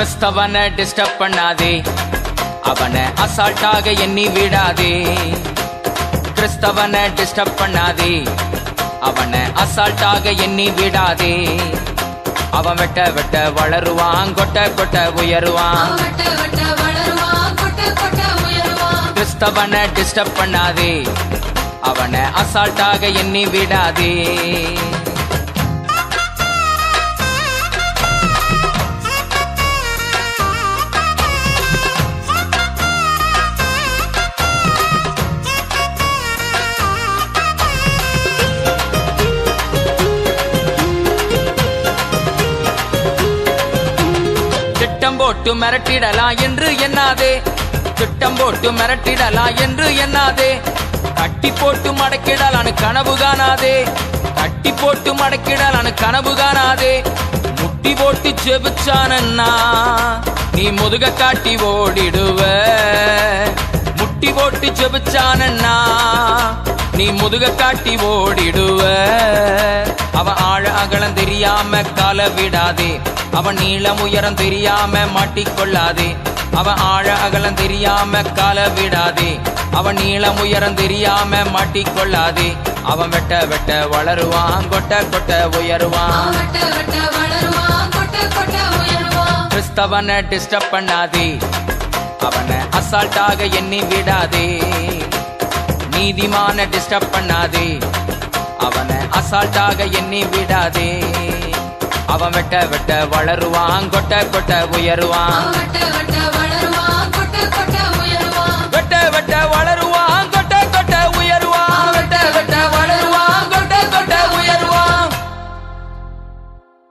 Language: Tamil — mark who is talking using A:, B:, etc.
A: கிறிஸ்தவனை டிஸ்டர்ப் பண்ணாதே, அவனை அசால்ட்டாக எண்ணி விடாதே. கிறிஸ்தவனை டிஸ்டர்ப் பண்ணாதே, அவனை அசால்ட்டாக எண்ணி விடாதே. அவன் வெட்ட வெட்ட வளருவான், கொட்ட கொட்ட உயருவான். கிறிஸ்தவனை டிஸ்டர்ப் பண்ணாதே, அவனை அசால்ட்டாக எண்ணி விடாதே. திட்டம் போட்டு மிரட்டிடலாம் என்று எண்ணாதே, திட்டம் போட்டு மிரட்டிடலாம் என்று எண்ணாதே. கட்டி போட்டு மடக்கிடலான்னு கனவு காணாதே, கட்டி போட்டு மடக்கிடலான்னு கனவு காணாதே. முட்டி போட்டு ஜெபிச்சானன்னா நீ முதுக காட்டி ஓடிடுவ. முட்டி போட்டு ஜெபிச்சானன்னா நீ முதுக காட்டி ஓடிடுவ. அவன் ஆழ அகலம் தெரியாம கால விடாதே, அவன் நீளம் உயரம் தெரியாம மாட்டிக்கொள்ளாதே. அவன் ஆழ அகலம் தெரியாம கால விடாதே, அவன் நீளம் உயரம் தெரியாம மாட்டிக்கொள்ளாதே. அவன் வெட்ட வெட்ட வளருவான், கொட்ட கொட்ட உயருவான். கிறிஸ்தவனை டிஸ்டர்ப் பண்ணாதே, அவனை அசால்ட்டாக எண்ணி விடாதே. நீதிமான டிஸ்டர்ப் பண்ணாதே, அவனை அசால்ட்டாக எண்ணி விடாதே. அவன் வெட்ட வெட்ட வளருவான், கொட்ட கொட்ட உயருவான்.